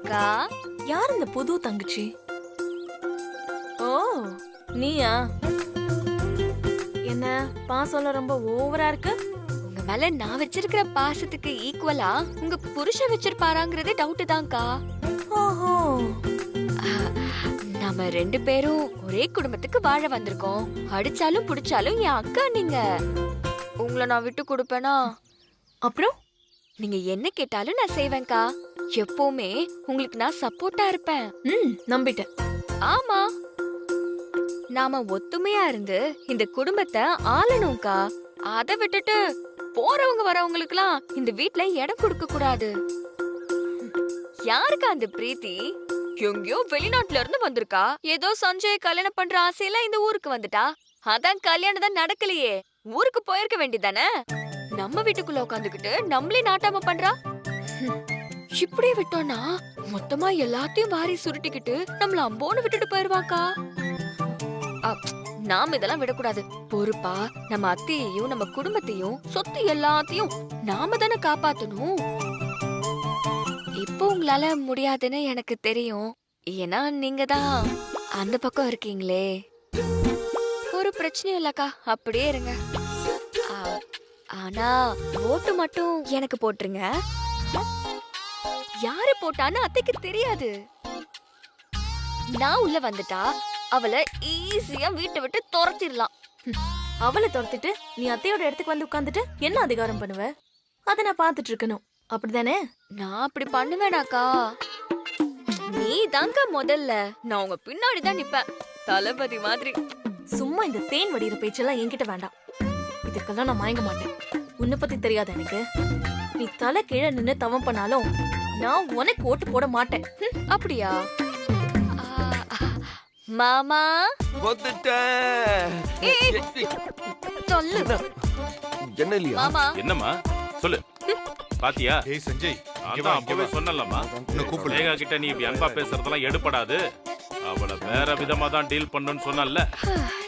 அக்கா. யார் இந்த புது தங்கச்சி? ஓ நீயா? என்ன பாசம்ல ரொம்ப ஓவரா இருக்கு? உங்க மேல நான் வச்சிருக்கிற பாசத்துக்கு ஈக்குவலா உங்க புருஷன் வச்சிருப்பாராங்கிறது டவுட் தான்க்கா. ஓஹோ, நம்ம 2 பேரும் ஒரே குடும்பத்துக்கு வாழ வந்திருக்கோம். அடிச்சாலும் புடிச்சாலும் என் அக்கா நீங்க. உங்களை நான் விட்டு கொடுப்பேனா? அப்புறம் நீங்க என்ன கேட்டாலும் நான் செய்வேன்க்கா. எப்பவுமே உங்களுக்கு நான் சப்போர்ட்டா இருப்பேன். நம்பிட்டேன். ஆமா, நாம ஒத்துமையா இருந்து இந்த குடும்பத்தை ஆளணும்க்கா. அதை விட்டுட்டு போறவங்க வரவங்களுக்குலாம் இந்த வீட்ல இடம் கொடுக்க கூடாது. யாருக்கா அந்த பிரீத்தி? எங்கயோ வெளிநாட்டுல இருந்து வந்திருக்கா. ஏதோ சஞ்சய் கல்யாணம் பண்ற ஆசையில இந்த ஊருக்கு வந்துட்டா. அதான் கல்யாணம் தான் நடக்கலையே. ஊருக்கு போயிருக்க வேண்டியதானே. நம்ம வீட்டுக்குள்ள உட்காந்துக்கிட்டு நம்மளே நாட்டாம பண்றா. இப்படியே விட்டோம்னா மொத்தமா எல்லாத்தையும் வாரி சுருட்டிக்கிட்டு நம்மள அம்போன்னு விட்டுட்டு போயிருவாக்கா. நாம இதெல்லாம் விடக்கூடாது. பொறுப்பா நம்ம அத்தையையும் நம்ம குடும்பத்தையும் சொத்து எல்லாத்தையும் நாம தானே காப்பாத்தணும். இப்போ உங்களால முடியாதுன்னு எனக்கு தெரியும். ஏன்னா நீங்க தான் அந்த பக்கம் இருக்கீங்களே. ஒரு பிரச்சனையும் இல்லக்கா, அப்படியே இருங்க. ஆனா ஓட்டு மட்டும் எனக்கு போட்டுருங்க. யாரு போட்டான்னு அத்தைக்கு தெரியாது. நான் உள்ள வந்துட்டா அவளை ஈஸியா வீட்டை விட்டு துரத்திடலாம். அவளை துரத்திட்டு நீ அத்தையோட இடத்துக்கு வந்து உட்கார்ந்துட்டு என்ன அதிகாரம் பண்ணுவ? அத நான் பாத்துட்டு இருக்கணும், அப்படிதானே? நான் அப்படி பண்ணுவேனாக்கா? நீ தாங்க முதல்ல. நான் உங்க பின்னாடி தான் நிப்பேன், தளபதி மாதிரி. சும்மா இந்த தேன் வடிகிற பேச்செல்லாம் என்கிட்ட வேண்டாம். இதுக்கெல்லாம் நான் மயங்க மாட்டேன். உன்னை பத்தி தெரியாது எனக்கு. நீ தலை கீழே நின்னு தவம் பண்ணாலும் நான் உனக்கு ஓட்டு போட மாட்டேன். அப்படியா? மாமா சொல்லு. என்ன இல்லையா? மாமா என்னம்மா சொல்லு. பாத்தியா? ஏய் சஞ்சய், அதான் அப்பவே சொன்னலம்மா, ரேகா கிட்ட நீ இப்படி அன்பா பேசுறதெல்லாம் எடுபடாது. அவளை வேற விதமா தான் டீல் பண்ணணும்னு சொன்னல.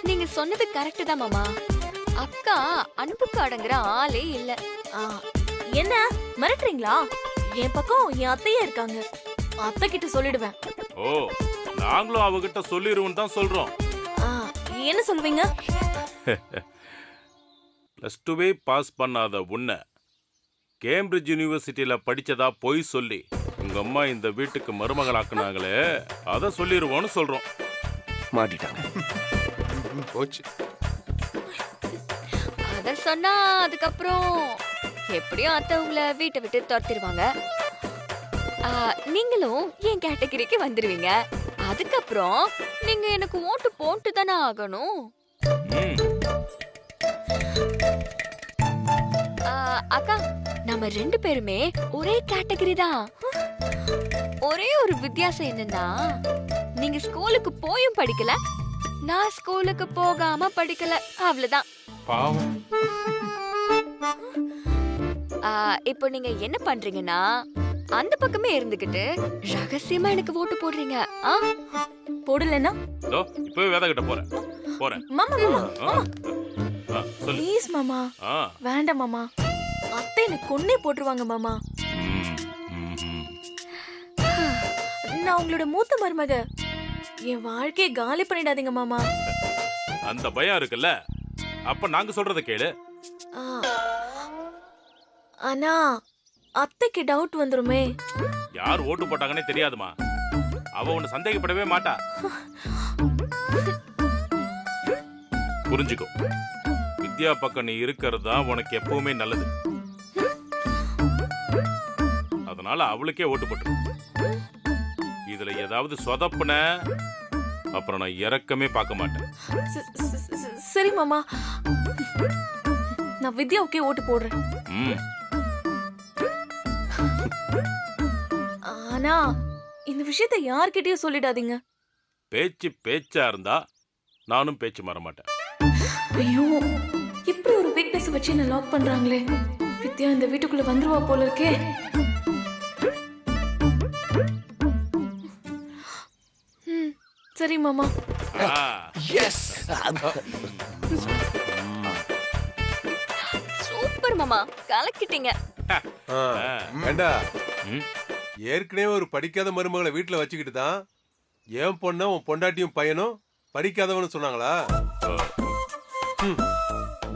நீங்க சொன்னது கரெக்ட் தான் மாமா. அக்கா அன்புக்கு அடங்குற ஆளே இல்ல. என்ன மிரட்டுறீங்களா? என் பக்கம் என் அத்தையே இருக்காங்க. அத்தை கிட்ட சொல்லிடுவேன். ஓ, நாங்களும் அவகிட்ட சொல்லிருவோம் தான் சொல்றோம். என்ன சொல்லுவீங்க? +2 பாஸ் பண்ணாத உன்னை கேம்பிரிட்ஜ் யூனிவர்சிட்டியில படிச்சதா பொய் சொல்லி உங்க அம்மா இந்த வீட்டுக்கு மருமகளாக்குனாங்களே, அத சொல்லிருவோம்னு சொல்றோம். மாட்டிட்டாங்க. போச்சு. அத சொன்னா அதுக்கப்புறம் எப்படியும் அத்தை உங்களை வீட்டை விட்டு துரத்திடுவாங்க. நீங்களும் என் கேட்டகரிக்கு வந்துருவீங்க. அதுக்கப்புறம் நீங்க எனக்கு ஓட்டு போட்டு தானே ஆகணும். அக்கா, நம்ம 2 பேருமே ஒரே கேட்டகரி தான். ஒரே ஒரு வித்தியாசம் என்னன்னா, நீங்க ஸ்கூலுக்கு போயும் படிக்கல, நான் ஸ்கூலுக்கு போகாம படிக்கல, அவ்வளவுதான். பாவம். இப்போ நீங்க என்ன பண்றீங்கன்னா, அந்த பக்கமே இருந்துகிட்டு ரகசியமா எனக்கு ஓட்டு போடுறீங்க. போடலன்னா இப்பவே வேத கிட்ட போறேன். மாமா மாமா சொல்லு. ப்ளீஸ் மாமா. வேண்டாம் மாமா, அத்தை எனக்கு கொன்னே போட்டுருவாங்க மாமா. நான் உங்களோட மூத்த மருமக. என் வாழ்க்கையை காலி பண்ணிடாதீங்க மாமா. அந்த பயம் இருக்குல்ல, அப்ப நாங்க சொல்றத கேளு. ஆனா அத்தைக்கு டவுட் வந்துருமே. யார் ஓட்டு போட்டாங்கன்னே தெரியாதுமா. அவ உன்னை சந்தேகப்படவே மாட்டா. புரிஞ்சுக்கோ, வித்யா பக்கம் நீ இருக்கிறது தான் உனக்கு எப்பவுமே நல்லது. அதனால அவளுக்கே ஓட்டு போட்டு. இதுல ஏதாவது சொதப்புன அப்புறம் நான் இறக்கமே பார்க்க மாட்டேன். சரி மாமா, நான் வித்யாவுக்கே ஓட்டு போடுறேன். ஆனா இந்த விஷயத்தை யார்கிட்டயும் சொல்லிடாதீங்க. பேச்சு பேச்சா இருந்தா நானும் பேச்சு மாற மாட்டேன். ஐயோ, இப்படி ஒரு வீக்னஸ் வச்சு என்ன லாக் பண்றாங்களே. வித்யா இந்த வீட்டுக்குள்ள வந்துருவா போல இருக்கே. சரி மாமா. எஸ். சூப்பர் மாமா, கலக்கிட்டீங்க. ஏண்டா, ஏற்கனவே ஒரு படிக்காத மருமகளை வீட்டுல வச்சுக்கிட்டு தான் என் பொண்ண உன் பொண்டாட்டியும் பையனும் படிக்காதவனு சொன்னாங்களா?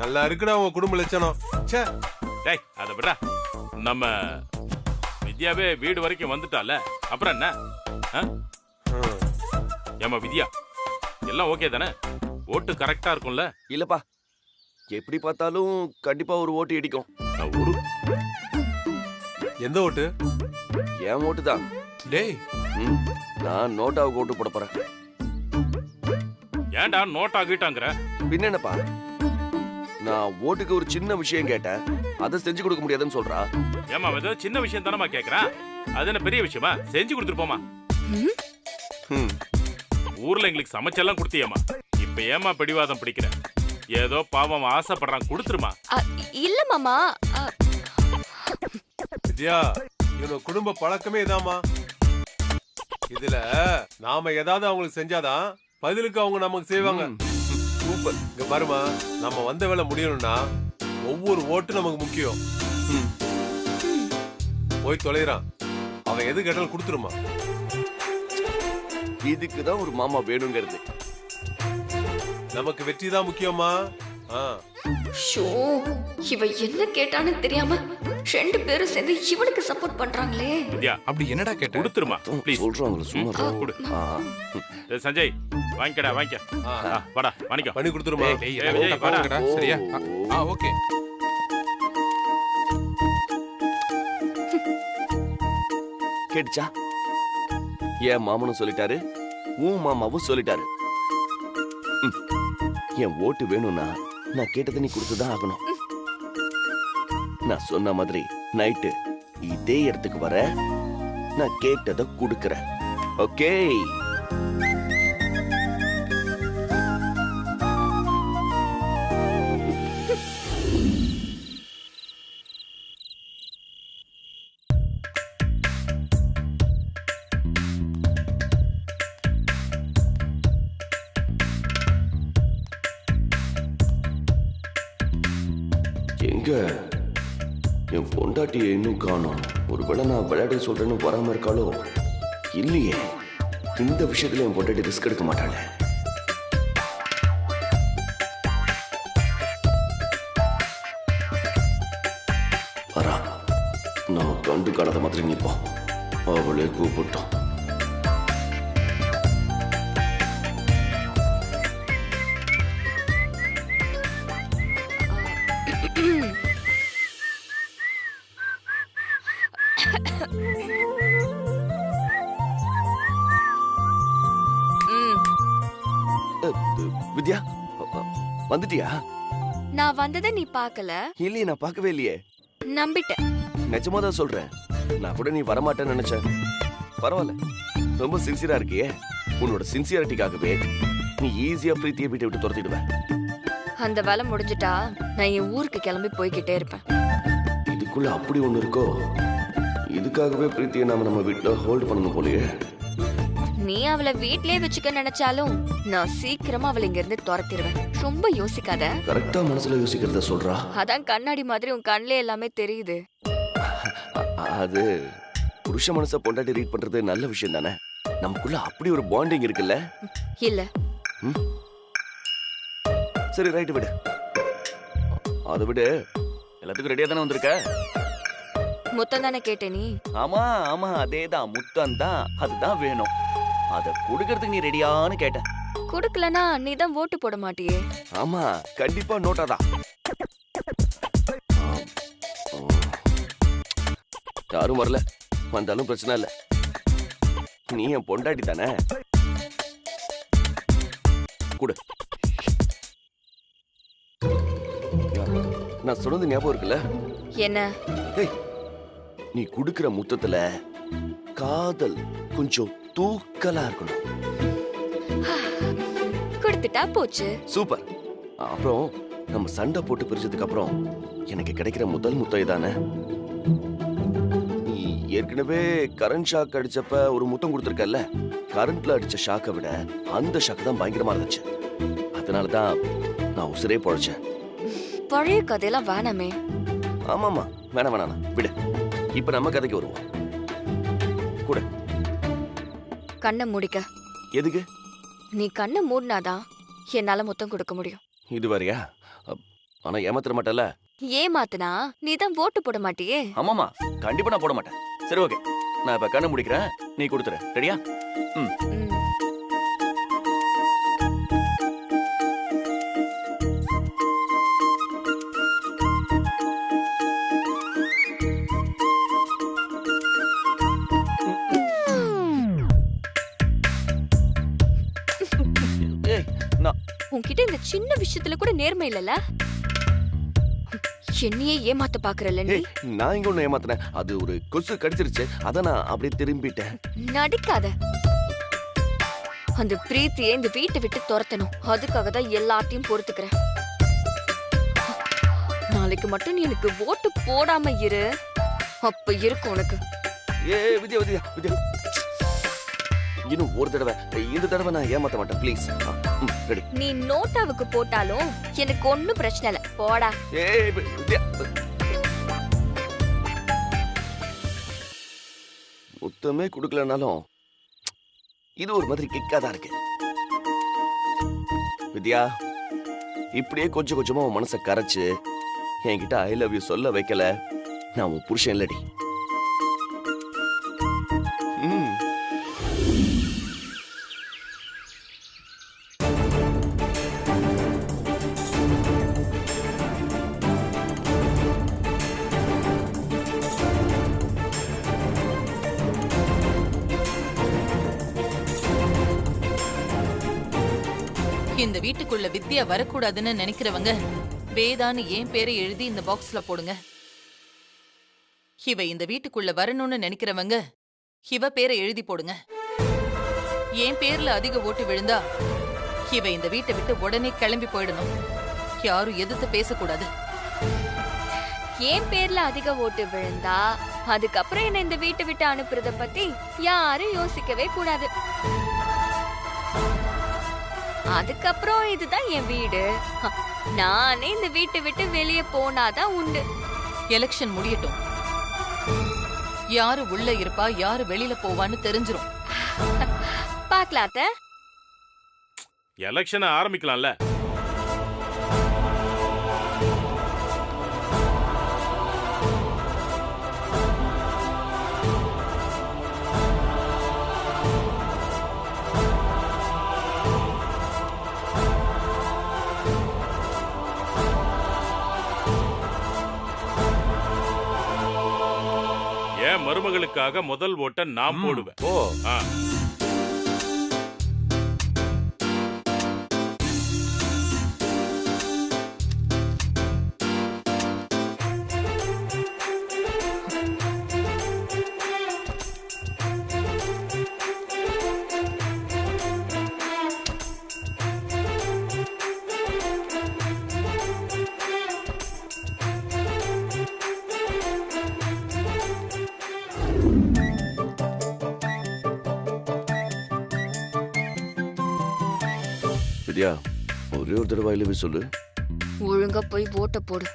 நல்லா இருக்குடா உன் குடும்ப லட்சணம். ச்சே. டேய் அத விடா. நம்ம வித்யாவே வீடு வரைக்கும் வந்துட்டால, அப்புறம் என்ன? ஏமா வித்யா, எல்லாம் ஓகே தானே? ஓட்டு கரெக்டா இருக்கும்ல? இல்லப்பா, எப்படி பார்த்தாலும் கண்டிப்பா ஒரு ஓட்டு இடிக்கும். ஒரு எந்த ஓட்டு? என் ஓட்டு தான். டேய், நான் நோட்டாவுக்கு ஓட்டு போட போறேன். ஏன்டா நோட் ஆகிட்டாங்கற? பின்ன என்னப்பா, நான் ஓட்டுக்கு ஒரு சின்ன விஷயம் கேட்டேன், அதை செஞ்சு கொடுக்க முடியாதுன்னு சொல்றா. ஏமா ஏதோ சின்ன விஷயம் தானமா கேக்குறேன், அது என்ன பெரிய விஷயமா? செஞ்சு கொடுத்துருப்போமா? ஊர்ல எங்களுக்கு சமைச்செல்லாம் கொடுத்தியம்மா, இப்ப ஏமா பிடிவாதம் பிடிக்கிற? ஏதோ பாவம் ஆசைப்படுறான், கொடுத்துருமா. இல்ல மாமா. வித்யா, இவனோட குடும்ப பழக்கமே இதாமா. இதுல நாம ஏதாவது அவங்களுக்கு செஞ்சாதான் பதிலுக்கு அவங்க நமக்கு செய்வாங்க. சூப்பர். இங்க பாருமா, நம்ம வந்த வேலை முடியணும்னா ஒவ்வொரு ஓட்டு நமக்கு முக்கியம். போய் தொலைறான், அவன் எது கேட்டாலும் கொடுத்துருமா. இதுக்குதான் ஒரு மாமா வேணுங்கிறது. நமக்கு வெற்றி தான் முக்கியமா. ஷோ, இவ என்ன கேட்டான்னு தெரியாம ரெண்டு பேரும் சேர்ந்து இவனுக்கு சப்போர்ட் பண்றாங்களே. வித்யா, அப்படி என்னடா கேட்ட? கொடுத்துருமா ப்ளீஸ். சொல்றாங்களே சும்மா கொடு. சஞ்சய் வாங்கிக்கடா, வாங்கிக்க. வாடா வாணிக்கம் பண்ணி கொடுத்துருமா. விஜய் வாடா. சரியா? ஓகே. கேட்டுச்சா? என் மாமனும் சொல்லிட்டாரு, உன் மாமாவும் சொல்லிட்டாரு. என் ஓட்டு வேணும்னா நான் கேட்டதை நீ கொடுத்துதான் ஆகணும். நான் சொன்ன மாதிரி நைட்டு இதே இடத்துக்கு வர, நான் கேட்டதை கொடுக்கறேன். ஓகே? எங்க என் பொண்டாட்டியை இன்னும் காணோம். ஒருவேளை நான் விளையாட சொல்றேன்னு வராம இருக்காளோ? இல்லையே, இந்த விஷயத்துல என் பொண்டாட்டி ரிஸ்க் எடுக்க மாட்டாளே. வரா, நம்ம கண்டு காணாத மாதிரி நிப்போம். அவளே கூப்பிட்டோம். வித்யா, வந்துட்டியா? நான் வந்ததை நீ பார்க்கல? இல்லையே, நான் பார்க்கவே இல்லையே. நம்பிட்டேன். நிஜமாதான் சொல்றேன். நான் கூட நீ வரமாட்டேன்னு நினைச்சேன். பரவாயில்ல, ரொம்ப சின்சியரா இருக்கியே. உன்னோட சின்சியாரிட்டிக்காகவே நீ ஈஸியா பிரீத்தியை வீட்டை விட்டு துரத்திடுவேன். அந்த வேலை முடிஞ்சிட்டா நான் என் ஊருக்கு கிளம்பி போய்கிட்டே இருப்பேன். இதுக்குள்ள அப்படி ஒண்ணு இருக்கோ? இதுக்காகவே பிரீத்தியை நாம நம்ம வீட்டுல ஹோல்ட் பண்ணணும் போலயே. நீ அவளை வீட்லயே வச்சுக்க நினைச்சாலும் நான் சீக்கிரமா அவளை இங்க இருந்து துரத்திடுவேன். ரொம்ப யோசிக்காத. கரெக்டா மனசுல யோசிக்கிறத சொல்றா. அதான் கண்ணாடி மாதிரி உன் கண்ணிலே எல்லாமே தெரியுது. அது புருஷ மனச பொண்டாட்டி ரீட் பண்றது நல்ல விஷயம் தானே. நமக்குள்ள அப்படி ஒரு பாண்டிங் இருக்குல்ல? இல்ல. சரி, ரைட், விடு. அதை விடு. எல்லாத்துக்கும் ரெடியா தானே வந்திருக்க? முத்தம் தானே கேட்ட நீ? ஆமா ஆமா, அதேதான், முத்தம் தான். அதுதான் வேணும். அத குடுக்கறதுக்கு நீ ரெடியான்னு கேட்ட. குடுக்கலனா நீ தான் ஓட்டு போட மாட்டியே. ஆமா, கண்டிப்பா நோட்டாதான். யாரும் வரல, வந்தாலும் பிரச்சனை இல்ல. நீ என் பொண்டாட்டி தானே, குடு. நான் சொன்னது ஞாபகம் இருக்குல்ல? என்ன? நீ குடுக்கிற முத்தத்துல காதல் கொஞ்சம் தூக்கலா இருக்கணும். கொடுத்துட்டா போச்சு. சூப்பர். அப்புறம் நம்ம சண்டை போட்டு பிரிச்சதுக்கு அப்புறம் எனக்கு கிடைக்கிற முதல் முத்தம் இதானே. நீ ஏற்கனவே கரண்ட் ஷாக் அடிச்சப்ப ஒரு முத்தம் கொடுத்துருக்கல. கரண்ட்ல அடிச்ச ஷாக்கை விட அந்த ஷாக் தான் பயங்கரமா இருந்துச்சு. அதனாலதான் நான் உசுரே பொழைச்சேன். பழைய கதையெல்லாம் வேணாமே. ஆமாமா, வேணாம் வேணாம், விடு. இப்ப நம்ம கதைக்கு வருவோம். கூட. கண்ணை மூடிக்க. எதுக்கு? நீ கண்ணை மூடினாதான் என்னால முத்தம் கொடுக்க முடியும். இது வரையா? ஆனா ஏமாத்திர மாட்டல. ஏமாத்துனா நீ தான் ஓட்டு போட மாட்டியே. ஆமாமா, கண்டிப்பா நான் போட மாட்டேன். சரி, ஓகே, நான் இப்ப கண்ணை முடிக்கிறேன், நீ கொடுத்துரு. ரெடியா? ம். ம். ஏய், நான் உன்கிட்ட இந்த சின்ன விஷயத்துல கூட நேர்மை இல்லல. என்னையே ஏமாத்த பாக்குறல்ல நீ. ஏய், நான் இங்க ஒண்ணு ஏமாத்தினேன். அது ஒரு கொசு கடிச்சிருச்சு, அத நான் அப்படியே திரும்பிட்டேன். நடிக்காத. அந்த பிரீத்தியை இந்த வீட்டை விட்டு துரத்தணும். அதுக்காக தான் எல்லாத்தையும் பொறுத்துக்கிறேன். நாளைக்கு மட்டும் நீ எனக்கு ஓட்டு போடாம இரு, அப்ப இருக்கும் உனக்கு. ஏய் வித்யா, வித்யா, வித்யா, இன்னும் ஒரு தடவை, இந்த தடவை நான் ஏமாத்த மாட்டேன், ப்ளீஸ். ரெடி. நீ நோட்டாவுக்கு போட்டாலும் எனக்கு ஒண்ணும் பிரச்சனை இல்ல. போடா. ஏய் வித்யா, முத்தமே கொடுக்கலனாலும் இது ஒரு மாதிரி கிக்காதான் இருக்கு. வித்யா, இப்படியே கொஞ்சம் கொஞ்சமா உன் மனசை கரைச்சு என்கிட்ட ஐ லவ் யூ சொல்ல வைக்கல, நான் உன் புருஷன் இல்லடி. ம். இந்த வீட்டுக்குள்ள வித்யா வரக்கூடாதுன்னு நினைக்கிறவங்க வேதான்னு என் பேரை எழுதி இந்த பாக்ஸ்ல போடுங்க. இவ இந்த வீட்டுக்குள்ள வரணும்னு நினைக்கிறவங்க இவ பேரை எழுதி போடுங்க. என் பேர்ல அதிக ஓட்டு விழுந்தா இவ இந்த வீட்டை விட்டு உடனே கிளம்பி போயிடணும். யாரும் எதிர்த்து பேசக்கூடாது. என் பேர்ல அதிக ஓட்டு விழுந்தா அதுக்கப்புறம் என்ன இந்த வீட்டை விட்டு அனுப்புறத பத்தி யாரும் யோசிக்கவே கூடாது. அதுக்கப்புறம் இதுதான் என் வீடு. நானே இந்த வீட்டை விட்டு வெளியே போனாதான் உண்டு. எலெக்ஷன் முடியட்டும். யாரு உள்ள இருப்பா, யாரு வெளியில போவான்னு தெரிஞ்சிரும். பாக்கலாத்த. எலெக்ஷனை ஆரம்பிக்கலாம்ல. என் மருமகளுக்காக முதல் ஓட்டை நான் போடுவேன். ஓ, ஆ. வித்யா, ஒரே ஒரு தடவை ஐ லவ் யூ சொல்லு. ஒழுங்கா போய் ஓட்ட போடு.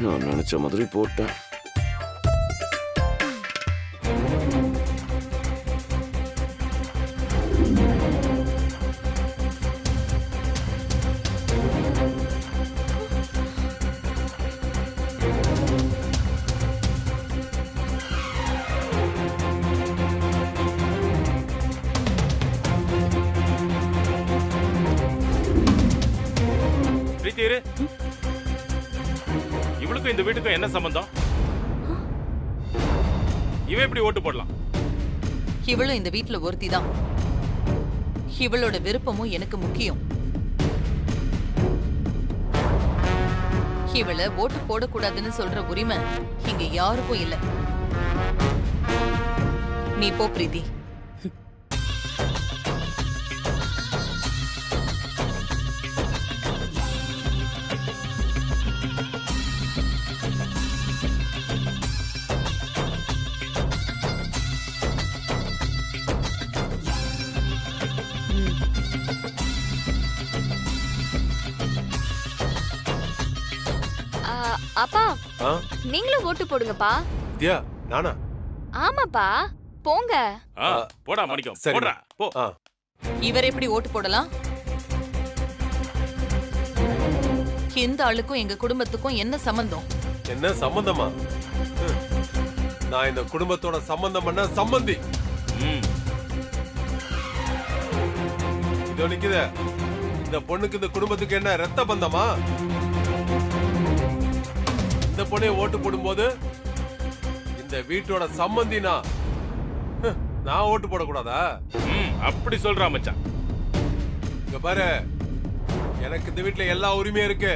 நான் நினைச்ச மாதிரி போட்டேன். பிரீத்தி, இரு. இவளுக்கும் இந்த வீட்டுக்கும் என்ன சம்பந்தம்? இவன் எப்படி ஓட்டு போடலாம்? இவளும் இந்த வீட்டுல ஒருத்திதான். இவளோட விருப்பமும் எனக்கு முக்கியம். இவளை ஓட்டு போடக்கூடாதுன்னு சொல்ற உரிமை இங்க யாருக்கும் இல்ல. நீ போ பிரீத்தி. அப்பா ஆ? நீங்களும் ஓட்டு போடுங்கப்பா. வித்யா நானா? ஆமாப்பா போங்க. ஆ, போடா மணிக்கம், சரி. போடா போ. ஆ, இவர் எப்படி ஓட்டு போடலாம்? இந்த ஆளுக்கும் எங்க குடும்பத்துக்கும் என்ன சம்பந்தம்? என்ன சம்பந்தமா? நான் இந்த குடும்பத்தோட சம்பந்தம் பண்ண சம்பந்தி. ம், இதோ நிக்குத இந்த பொண்ணுக்கு இந்த குடும்பத்துக்கு என்ன ரத்த பந்தமா? இந்த பொண்ணை ஓட்டு போடும்போது இந்த வீட்டோட சம்பந்தினா நான் ஓட்டு போடக்கூடாதா? ம், அப்படி சொல்றா மச்சான். இங்க பாரு, எனக்கு இந்த வீட்டுல எல்லா உரிமையும் இருக்கு.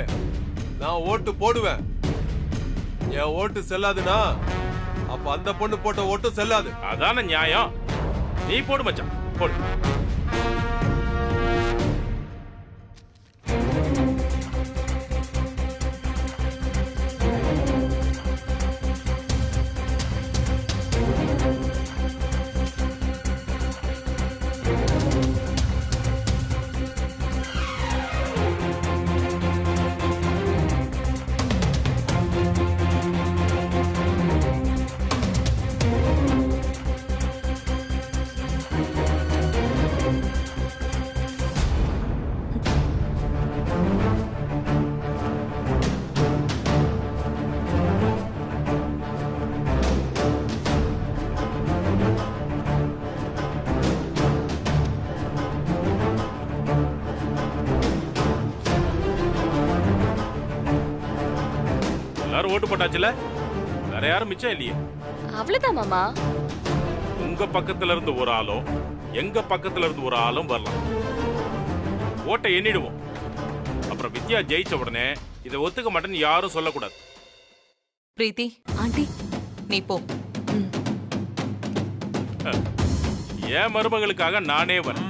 நான் ஓட்டு போடுவேன். என் ஓட்டு செல்லாதுன்னா அப்ப அந்த பொண்ணு போட்ட ஓட்டு செல்லாது. அதான நியாயம். நீ போடு மச்சான், போடு. எல்லாரும் ஓட்டு போட்டாச்சுல, வேற யாரும் மிச்சம் இல்லையே. அவ்வளவுதான் மாமா. உங்க பக்கத்துல இருந்து ஒரு ஆளும் எங்க பக்கத்துல இருந்து ஒரு ஆளும் வரலாம். ஓட்டை எண்ணிடுவோம். அப்புறம் வித்யா ஜெயிச்ச உடனே இதை ஒத்துக்க மாட்டேன்னு யாரும் சொல்லக்கூடாது. பிரீத்தி, ஆண்டி நீ போ. என் மருமகளுக்காக நானே வரேன்.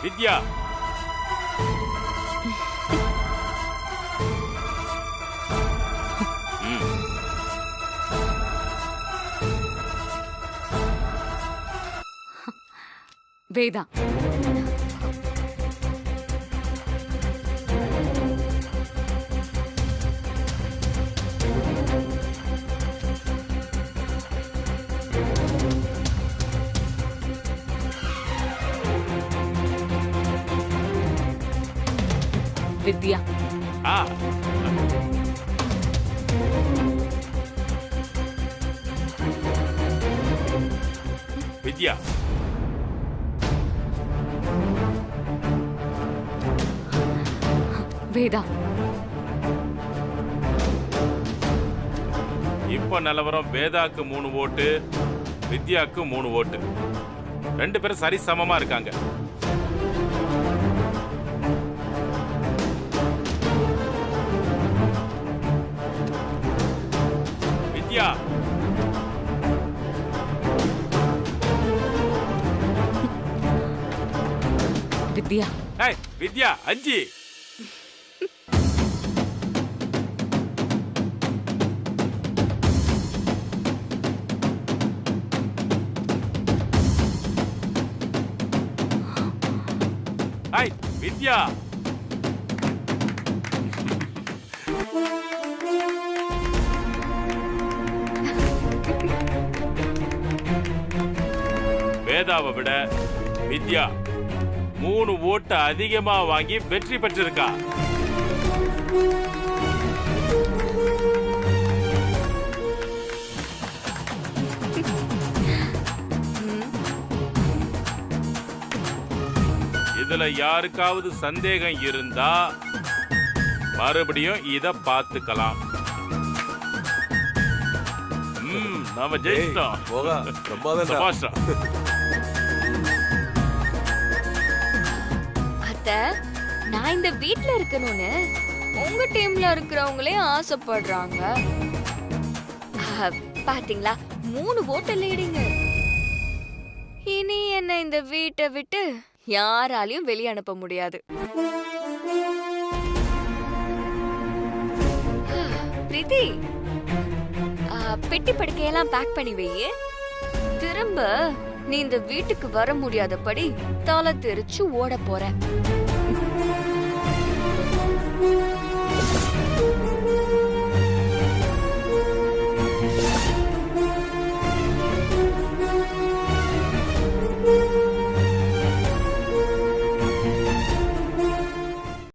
வித்யா, வேதா வித்யா. ஆ, வித்யா, வேதா இப்ப நிலவரம் வேதாக்கு 3 ஓட்டு, வித்யாக்கு 3 ஓட்டு. 2 பேரும் சரி சமமா இருக்காங்க. வித்யா, வித்யா ஏய் வித்யா 5. ஏய் வித்யா, வேதாவை விட வித்யா 3 ஓட்டு அதிகமா வாங்கி வெற்றி பெற்றிருக்கா. இதுல யாருக்காவது சந்தேகம் இருந்தா மறுபடியும் இத பாத்துக்கலாம். நாம ஜெயிச்சிட்டோம். போகா பிரமாதம். சபாஷ்டா. அத்தை, நான் இந்த வீட்ல இருக்கணும்னு உங்க டீம்ல இருக்கிறவங்களே ஆசைப்படுறாங்க. பாத்தீங்களா, 3 ஓட்டு லீடிங்க. இனி என்ன இந்த வீட்டை விட்டு யாராலையும் வெளிய அனுப்ப முடியாது. பிரீத்தி, பெட்டி படுக்கையெல்லாம் பேக் பண்ணி வை. கிளம்ப. நீ இந்த வீட்டுக்கு வர முடியாதபடி தலை தெரிச்சு ஓட போற.